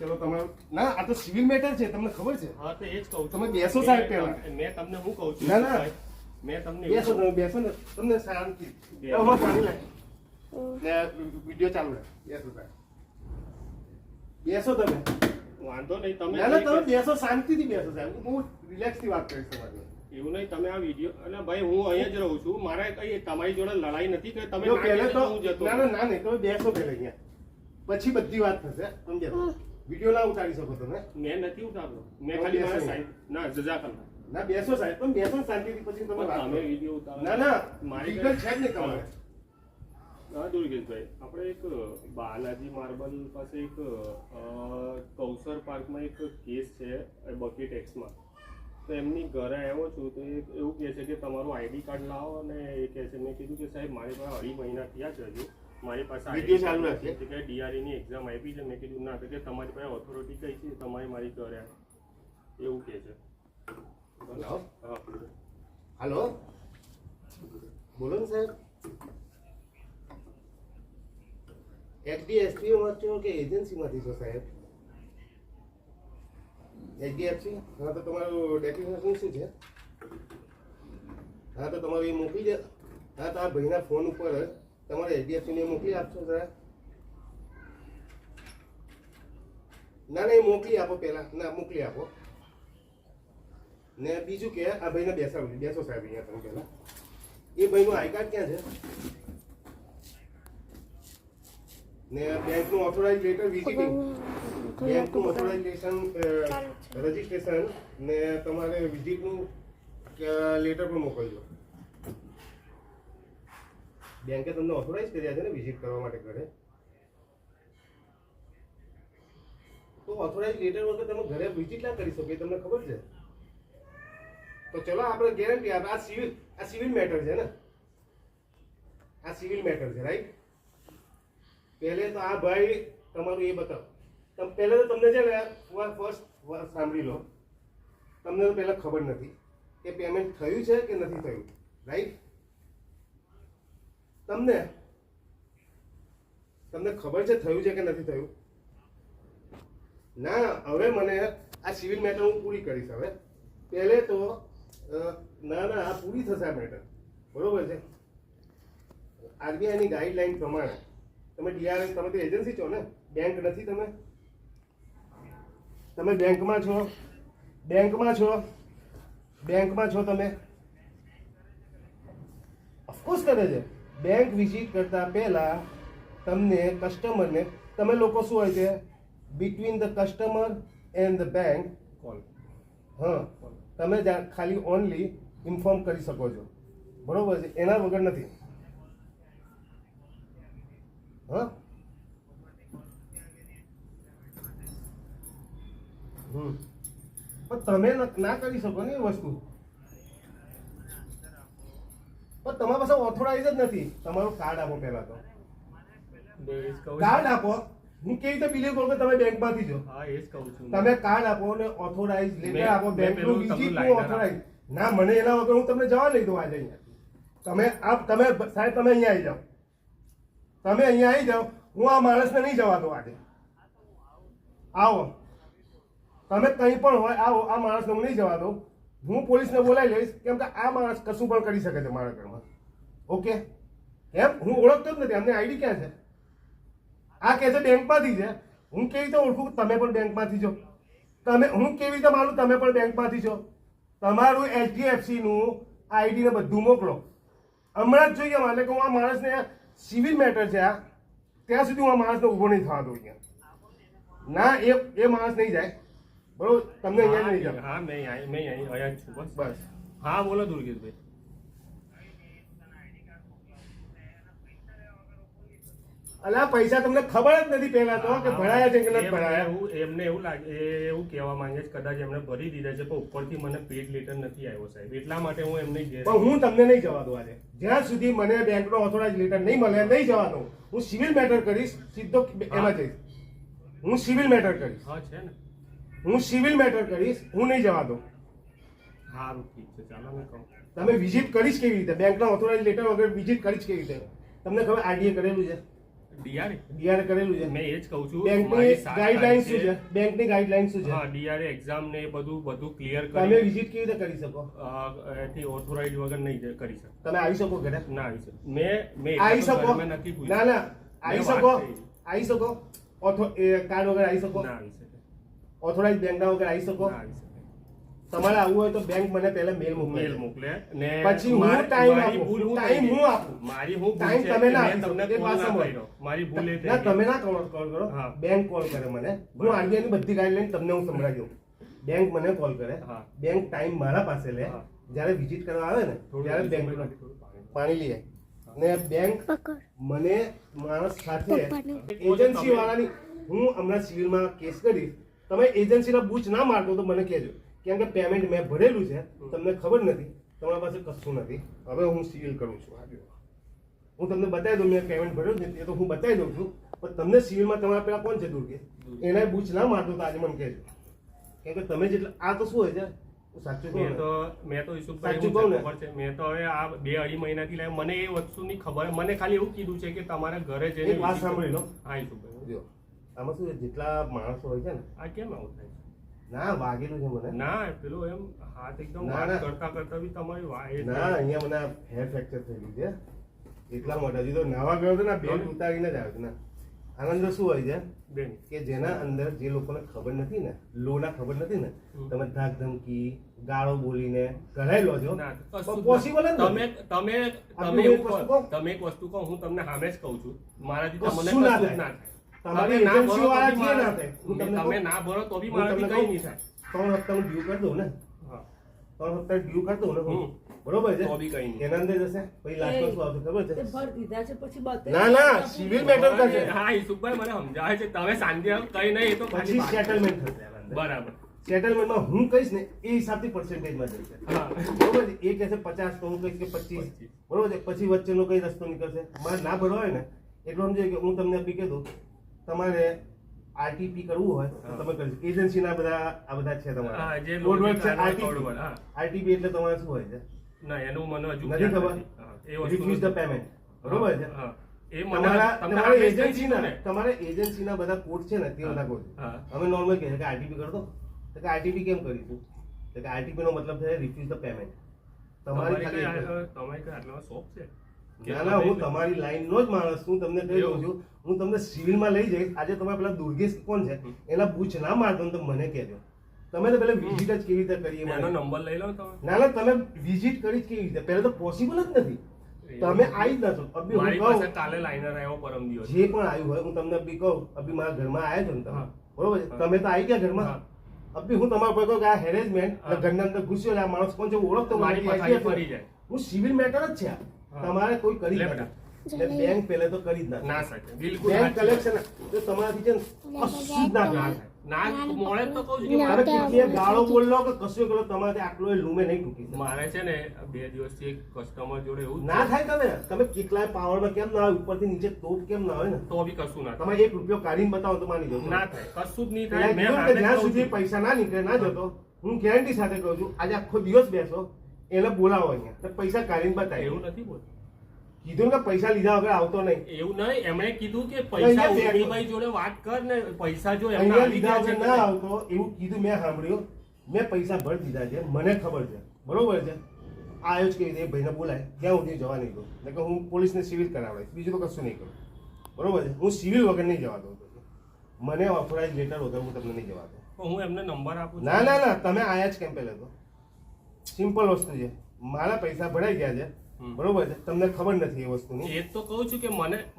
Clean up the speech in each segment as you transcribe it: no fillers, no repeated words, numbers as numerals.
ચલો તમારું ના આ તો સિવિલ મેટર છે તમને ખબર છે. હા તો એ જ કહું છું. તમે બેસો સાહેબ પહેલા. મેં તમને શું કહું છું? ના ના મેં તમને બેસો તમે બેસો ને તમને શાંતિ હવે પાણી લાય ને વિડિયો ચાલુ રાખ બેસો સાહેબ બેસો તમે વાંધો નહીં તમે ના ના તમે બેસો શાંતિથી બેસો સાહેબ હું બહુ રિલેક્સ થી વાત કરીશ તમારી એવું નહીં તમે આ વિડીયો અને ભાઈ હું અહીંયા જ રહું છું મારે કઈ તમારી જોડે લડાઈ નથી કે તમે જો ના પહેલે કહેશો તો તો હું જતો ના રહું. ના નહીં તમે બેસો પહેલા અહીંયા પછી બધી વાત થશે તમે બેસો વિડિયો ના ઉતારી શકો તમે મેં નથી ઉતારતો મેં તો ખાલી બેસો મારા નહીં. સાઈડ ના જજાકલ્લા ના બેસો સાહેબ તમે બેસો ને શાંતિથી પછી તમે વાત તમે કરો. વિડીયો ઉતારો ના ના મારી લીગલ છે જ નહીં તમારે હા દુર્ગેશભાઈ આપણે એક બાલાજી માર્બલ પાસે એક કૌસર પાર્કમાં એક કેસ છે બકેટ એક્સમાં તો એમની ઘરે આવ્યો છું તો એ એવું કહે છે કે તમારું આઈડી કાર્ડ લાવો અને એ કહે છે મેં કીધું કે સાહેબ મારી પાસે 2.5 મહિના થયા છે હજુ મારી પાસે વિડીયો ચાલુ રાખીએ. કે ડીઆરઈની એક્ઝામ આપી છે મેં કીધું ના તો કે તમારી પાસે ઓથોરિટી કઈ છે તમારી મારી ઘરે આવે એવું કહે છે હલો હા હલો બોલો ને સાહેબ એચડીએફસી માં છો કે એજન્સીમાંથી છો સાહેબ એચડીએફસી હા તો તમારું ડેફિનેશન શું છે હા તો તમારું એ મોકલી દે હા તો આ ભાઈના ફોન ઉપર તમારે એચડીએફસીને મોકલી આપશો સાહેબ ના ના એ મોકલી આપો પહેલા ના મોકલી આપો ને બીજું કે આ ભાઈને બેસાડો બેસો સાહેબ અહીંયા તમે પહેલા એ ભાઈનું આઈ કાર્ડ ક્યાં છે ને બેંકનું ઓથોરાઇઝ લેટર વિઝિટિંગ બેંકનું ઓથોરાઇઝેશન રજિસ્ટ્રેશન ને તમારે વિઝિટનું લેટર પણ મોકલજો બેંકે તમને ઓથોરાઇઝ કર્યા છે ને વિઝિટ કરવા માટે ઘરે તો ઓથોરાઇઝ લેટર વગર તમે ઘરે વિઝિટ ના કરી શકો એ તમને ખબર છે તો ચલો આપણે ગેરંટી આપે આ સિવિલ મેટર છે ને આ સિવિલ મેટર છે રાઈટ પહેલે તો આ ભાઈ તમારું એ બતાવો પહેલે તો તમને છે ને ફર્સ્ટ સાંભળી લો તમને તો પહેલા ખબર નથી કે પેમેન્ટ થયું છે કે નથી થયું રાઈટ તમને ખબર છે થયું છે કે નથી થયું ના હવે મને આ સિવિલ મેટર હું પૂરી કરીશ હવે પહેલે તો ના ના આ પૂરી થશે આ મેટર બરોબર છે આરબીઆઈની ગાઈડલાઈન પ્રમાણે તમે ડીઆરએસ તમે તો એજન્સી છો ને બેંક નથી તમે બેંકમાં છો તમે ઓફકોર્સ કરે છે બેંક વિઝિટ કરતા પહેલા તમને કસ્ટમરને તમે લોકો શું હોય છે between the customer and the bank call હા તમે ખાલી ઓનલી ઇન્ફોર્મ કરી શકો છો બરોબર છે એના વગર નથી હા પણ તમે ના કરી શકો ને એ વસ્તુ પણ તમારા પાસે ઓથોરાઇઝ જ નથી તમારું કાર્ડ આપો પહેલા તો કાર્ડ આપો હું કેવી રીતે બિલીવ કરું કે તમે બેંકમાંથી છો હા એ જ કહું છું તમે કાર્ડ આપો ને ઓથોરાઇઝ લેટર આપો મેં બેંકનું પેલું વિઝિટ તમને ઓથોરાઇઝ ના મને એના વગર હું તમને જવા નહીં દઉં આજે અહીંયા તમે સાહેબ તમે અહીંયા આવી જાઓ તમે અહીંયા આવી જાઓ હું આ માણસને નહીં જવા દઉં આજે આવો તમે કંઈ પણ હોય આવો આ માણસને હું નહીં જવા દઉં હું પોલીસને બોલાવી લઈશ કેમ કે આ માણસ કશું પણ કરી શકે છે મારા ઘરમાં ઓકે એમ હું ઓળખતો જ નથી અમને આઈડી ક્યાં છે આ કહે છે બેંકમાંથી છે હું કેવી રીતે ઓળખું તમે પણ બેંકમાંથી છો હું કેવી રીતે માનું તમે પણ બેંકમાંથી છો તમારું એચડીએફસીનું આઈડી ને બધું મોકલો હમણાં જ જોઈએ માને કે હું આ માણસને સિવિલ મેટર છે આ ત્યાં સુધી હું આ માણસને ઊભો નહીં થવા દઉં અહીંયા ના એ માણસ નહીં જાય બરોબર તમને અહીંયા નહીં જાય હા મેં અહીંયા જ છું બસ બસ હા બોલો દુર્ગેશભાઈ અલા પૈસા તમને ખબર જ નથી પહેલા તો કે ભરાયા છે કે નથી ભરાયા એમને એવું લાગે એવું કહેવા માંગે છે કદાચ એમને ભરી દીધા છે પણ ઉપરથી મને પેડ લેટર નથી આવ્યો સાહેબ એટલા માટે હું એમને પણ હું તમને નહીં જવા દઉં આજે જ્યાં સુધી મને બેંકનો ઓથોરાઇઝ લેટર નહીં મળે નહીં જવા દઉં હું સિવિલ મેટર કરીશ સીધો એમાં જઈશ હું સિવિલ મેટર કરીશ હા છે ને હું સિવિલ મેટર કરીશ હું નહીં જવા દઉં સારું ઠીક છે ચાલો હું કહું તમે વિઝિટ કરીશ કેવી રીતે બેંકના ઓથોરાઇઝ લેટર વગર વિઝિટ કરીશ કેવી રીતે તમને ખબર આરડીએ કરેલું છે ડીઆર કરેલું છે. મેં એ જ કહું છું બેંકની મારી 7 ગાઈડલાઈન શું તારીખે- છે? બેંકની ગાઈડલાઈન શું છે? હા ડીઆરએ એક્ઝામ ને બધું ક્લિયર તમે કરી વિઝિટ કેવી રીતે કરી શકો? એથી ઓથોરાઇઝ વગર નહીં કરી શકે. તમે આવી શકો ઘરે? ના આવી શકે. મેં આવી શકો? મેં નથી પૂછ્યું. ના ના આવી મેં શકો? વાત કરી. આવી શકો? કાર્ડ વગર આવી શકો? ના આવી શકે. ઓથોરાઇઝ બેંકના વગર આવી શકો? ના આવી શકે. તમારે આવવું હોય તો બેંક મને પહેલા મેલ મોકલે. મેલ મોકલે ને પછી હું મારી- ટાઈમ મારી આપું. ભૂલ હું ટાઈમ થઈ હું આપું. મારી હું ભૂલ ટાઈમ છે તમે કે ના મેં આપી તમને શકો. એક કોલ વાત ના સાંભળો. કર્યો. મારી ભૂલ એ થઈ ના ગઈ. તમે ના કોલ કરો. હા. બેંક કોલ કરે મને. હું બરાબર. આરબીઆઈ ની બધી ગાઈડલાઈન તમને હું સંભળાવી દઉં. બેંક મને કોલ કરે. હા. બેંક ટાઈમ મારા પાસે લે. હા. જ્યારે વિઝિટ કરવા આવે ને થોડું ત્યારે બેંક થોડું પાણી. પાણી લઈ આવે. ને બેંક મને માણસ સાથે એજન્સી વાળાની હું હમણાં સિવિલમાં કેસ કરીશ. તમે એજન્સીના બૂચ ના મારતો તો મને કહેજો. કેમ કે પેમેન્ટ મેં ભરેલું છે, તમને ખબર નથી, તમારા પાસે કશું નથી. હવે હું સિવિલ કરું છું. હું તમને બતાવી દઉં મેં પેમેન્ટ ભર્યું છે એ તો હું બતાવી દઉં છું. પણ તમને સિવિલમાં તમારા પેલા કોણ છે દુર્ગે? એના બૂચ ના મારતો તો આજે મને કહેજો. કેમ કે તમે જેટલા આ તો શું હોય છે, હું સાચું કહું ને, મેં તો ઈશુભાઈ સાચું કહું ને? ખબર છે. મેં તો હવે આ 2-2.5 મહિનાથી લાવ્યો. મને એ વસ્તુની ખબર. મને ખાલી એવું કીધું છે કે તમારા ઘરે જઈને એક વાત visit સાંભળી લો. હા ઈશુભાઈ. જો આમાં શું છે, જેટલા માણસો હોય છે ને, આ કેમ આવું થાય છે? ના વાગેલું છે મને. ના પેલો એમ હાથ એકદમ ના, વાત ના. કરતા બી તમારી ના અહીંયા મને હેર ફ્રેક્ચર થયેલું છે એટલા માટે. હજી તો નાવા ગયો હતો ને બેલ્ટ ઉતારીને જ આવ્યો હતો ને. આના અંદર શું હોય છે બેન કે જેના અંદર જે લોકોને ખબર નથી ને, લોના ખબર નથી ને, તમે ધાક ધમકી ગાળો બોલીને કરાઈ લો છો. ના, કશું જ પોસિબલ જ તમે નથી. તમે આપણે તમે એક એવું વસ્તુ કહો. કહું? તમે એક વસ્તુ કહો, હું તમને સામે જ કહું છું. મારાથી તમને કશું ના કશું જ થાય. ના થાય. તમારી તમે ના એજન્સી ભરો તો વાળા બી જે ના મારા- થાય. હું તમને તમે કહું? ના ભરો તો બી હું મારાથી તમને કઈ કહું? નહીં થાય. 3 હપ્તાનું ડ્યુ કરી દઉં ને, હા. 3 હપ્તા ડ્યુ કરી દઉં ને હું. હમ. બરોબર છે? તો બી કઈ નહીં. એના અંદર જશે પછી લાસ્ટમાં શું આવશે ખબર તે છે? ભર દીધા છે પછી બતાવી ના ના સિવિલ મેટર થશે, હા ઈશુભાઈ મને સમજાવે છે. તમે શાંતિ રાખો, કઈ નહીં. એ તો ખાલી પછી વાત છે. સેટલમેન્ટ થશે આના અંદર. બરાબર. સેટલમેન્ટમાં હું કહીશ ને એ હિસાબથી પર્સન્ટેજમાં જશે. હા. બરોબર છે? એ કહેશે 50 તો હું કહીશ કે 25. બરોબર છે? પછી વચ્ચેનો કઈ રસ્તો નીકળશે. મારે ના ભરવા હોય ને એટલું સમજો કે હું તમને બી કહી દઉં, તમારે આરટીપી કરવું હોય તો તમે કરી શકો. એજન્સીના આ બધા છે હા, તમારા જે કોડ વર્ડ છે લોન કોડ આરટીપી. વર્ડ, હા. આરટીપી એટલે તમારે શું હોય છે? ના એનું મને હજુ નથી ખ્યાલ ખબર? નથી. હા, એ વસ્તુ રિફ્યુઝ ધ પેમેન્ટ. બરોબર છે? હા. એ મને તમારા તમને તમારી આદેશ કરી દીધો એજન્સીના ને. તમારે એજન્સીના બધા કોડ છે ને તે બધા કોડ છે. હા. અમે નોર્મલ કહે છે કે આરટીપી કરી દો. તો કે આરટીપી કેમ કરીશું? તો કે આરટીપી નો મતલબ છે રિફ્યુઝ ધ પેમેન્ટ. તમારી તમારી ખાલી કઈ તમારી કઈ આટલામાં શોખ છે કે ના ના હું તમે- તમારી લાઈન નો જ માણસ હું તમને કહી દઉં એવું? છું. હું તમને સિવિલમાં લઈ જઈશ. આજે તમારે પેલા દુર્ગેશ કોણ છે એના બૂચ ના મારતો ને તો મને કહેજો. તમે તો પેલા વિઝિટ જ કેવી રીતે કરીએ એનો મારે? નંબર લઈ લો તમે. ના ના તમે વિઝિટ કરી જ કેવી રીતે? પહેલા તો પોસિબલ જ નથી. તમે આવી જ નતો. અભી હું મારી કહું પાસે કાલે લાઈનર આવ્યો પરમ દિવસ. જે પણ આવ્યું હોય હું તમને અભી કહું, અભી મારા ઘરમાં આવ્યા છો ને તમે, હા. બરોબર છે? હા. તમે તો આવી ગયા ઘરમાં. હા. અભી હું તમારા પર કહું કે આ હેરેસમેન્ટ હા. ઘરના અંદર ઘૂસ્યો એટલે આ માણસ કોણ છે ઓળખતો મારી નથી, પથારી idea ફરી નથી. જાય. હું સિવિલ મેટર જ છે આ. હા. તમારે કોઈ કરી લે જ બેટા. નથી. બેંક પહેલે તો કરી જ ના ના શકે બિલકુલ બેંક સાચી વાત. કલેક્શન તો તમારાથી છે ને કશું જ ના ના થાય. થાય. ના મોડે જ તો કહું છું કે મારે કેટલીય ગાળો બોલલો કે કશું કરો તમારાથી આટલો એ લૂમે નહીં તૂટી શકે. મારે છે ને 2 દિવસથી એક કસ્ટમર જોડે એવું જ ના થાય તમે કેટલાય પાવરમાં કેમ ના આવે ઉપરથી નીચે તોપ કેમ ના હોય ને? તો બી કશું ના થાય. તમે 1 રૂપિયો કાઢીને બતાવો તો માની જાઉં. ના થાય કશું જ નહીં એટલે થાય. મેં કીધું કે સામે જ જ્યાં કહું સુધી છું. પૈસા ના નીકળે ના જતો હું ગેરંટી સાથે કહું છું આજે આખો દિવસ બેસો એને બોલાવો અહીંયા તો પૈસા કાઢીને બતાવી. એવું નથી બોલતું. કીધું ને કે પૈસા લીધા વગર આવતો નહીં. એવું નહીં એમણે કીધું કે અહીંયા પૈસા બે- ઉર્મિભાઈ જોડે વાત કર ને પૈસા જો એમના અહીંયા આવી લીધા ગયા છે વગર કે ના નહીં. આવતો એવું કીધું મેં સાંભળ્યું. મેં પૈસા ભરી દીધા છે મને ખબર છે બરોબર છે. આવ્યો જ કેવી રીતે એ ભાઈને બોલાય ત્યાં સુધી જવા નહીં દઉં. એટલે કે હું પોલીસને સિવિલ કરાવડાવીશ બીજું તો કશું નહીં કરું. બરોબર છે? હું સિવિલ વગર નહીં જવા દઉં. મને ઓથોરાઇઝ લેટર વગર હું તમને નહીં જવા દઉં. તો હું એમને નંબર આપું છું. ના ના ના તમે આયા જ કેમ પહેલા તો સિમ્પલ વસ્તુ છે. મારા પૈસા ભરાઈ ગયા છે હમ. બરોબર છે? તમને ખબર નથી એ વસ્તુની. એ જ તો કહું છું કે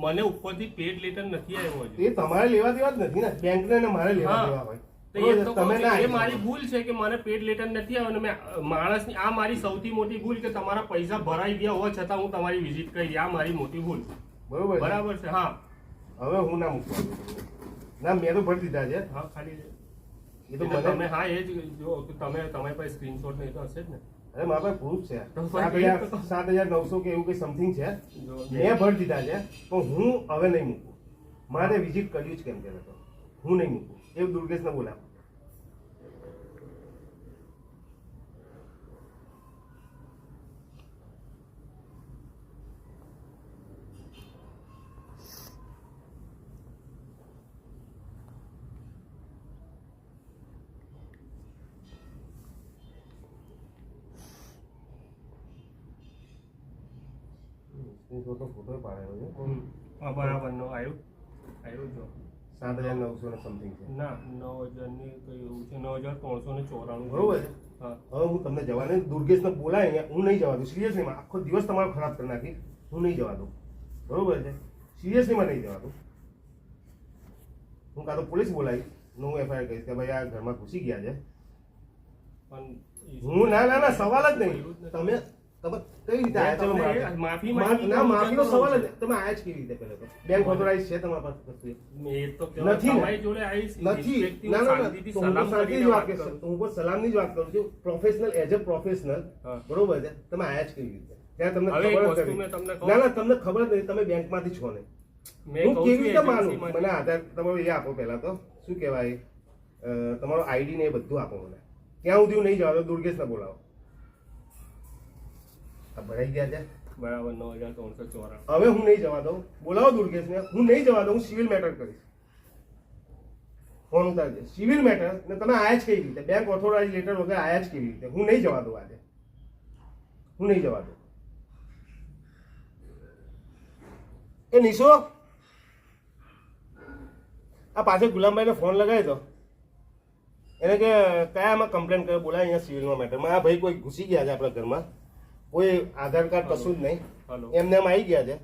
મને ઉપરથી પેડ લેટર નથી આવ્યો હજુ. એ તમારે લેવા દેવા જ નથી ને બેંકને ને મારે લેવા હા. દેવા હોય. તો બરોબર એ છે? તો કહું તમે છું ના કે એ આવી મારી શકો. ભૂલ છે કે મને પેડ લેટર નથી આવ્યો અને મેં માણસની આ મારી સૌથી મોટી ભૂલ કે તમારા પૈસા ભરાઈ ગયા હોવા છતાં હું તમારી વિઝિટ કરી આ મારી મોટી ભૂલ. બરોબર છે? બરાબર છે હા. હવે હું ના મૂકવા દઉં. ના મેં તો ભરી દીધા છે. હા ખાલી એ તો એ તો મને તમે હા એ જ જો કે તમારી પાસે સ્ક્રીનશોટ નહીં તો હશે જ ને. અરે મારા પાસે પ્રૂફ છે. તો 7,900 કે એવું કઈ સમથિંગ છે. જો મેં ભરી દીધા છે પણ હું હવે નહીં મૂકું. મારે વિઝિટ કર્યું જ કેમ કે હું નહીં મૂકું. એવું દુર્ગેશને બોલાવ. સ્ક્રીનશોટનો ફોટો પાડેલો છે હા બરાબરનો આવ્યું જો 7,900 સમથિંગ છે. ના 9,000 ની કઈ એવું છે 9,394 બરોબર છે. હા હવે હું તમને જવા નહીં, દુર્ગેશને બોલાય અહીંયા, હું નહીં જવા દઉં સિરિયસલીમાં. આખો દિવસ તમારો ખરાબ કરી નાખી, હું નહીં જવા દઉં. બરોબર છે, સિરિયસલીમાં નહીં જવા દઉં. હું કાં તો પોલીસ બોલાવીશ, હું એફઆઈઆર કહીશ કે ભાઈ આ ઘરમાં ઘૂસી ગયા છે. પણ હું ના સવાલ જ નહીં. તમે કઈ રીતે આયા? ચલો માફી ના, માફીનો સવાલ જ નહીં. તમે આયા જ કેવી રીતે? પહેલા તો બેંક ઓથોરાઇઝ છે તમારા પાસે? મેં તો નથી ને? તમારી જોડે આવીશ નથી. respective ના શાંતિથી તો હું તો સલામ શાંતિથી કરીને વાત વાત કરું. કરું. હું પણ સલામની જ વાત કરું છું. Professional, as a professional. હા. બરોબર છે, તમે આયા જ કેવી રીતે? ત્યાં તમને હવે એક ખબર જ વસ્તુ નથી. મેં તમને કહું. ના તમને ખબર જ નથી, તમે બેંકમાંથી છો ને. મેં હું કહું કેવી છું રીતે માનું? agency મને આધાર તમારો એ આપો પહેલા તો. શું કહેવાય, તમારો આઈડી ને એ બધું આપો મને. ત્યાં સુધી હું નહીં જવા દઉં. દુર્ગેશને બોલાવો. આ ભરાઈ ગયા છે. બરાબર 9,394 હવે હું નહીં જવા દઉં. બોલાવો દુર્ગેશને. હું નહીં જવા દઉં. હું સિવિલ મેટર કરીશ. ફોન ઉતારજે. સિવિલ મેટર ને તમે આયા જ કેવી રીતે? બેંક ઓથોરાઇઝ લેટર વગર આયા જ કેવી રીતે? હું નહીં જવા દઉં આજે. હું નહીં જવા દઉં. એ નિશો, આ પાછળ ગુલામભાઈને ફોન લગાવી દો. એને કે કયામાં કમ્પ્લેન કરે, બોલાય અહીંયા સિવિલમાં મેટરમાં. આ ભાઈ કોઈ ઘૂસી ગયા છે આપણા ઘરમાં, કોઈ આધાર કાર્ડ કશું જ નહીં, હલો એમને એમ આવી ગયા છે.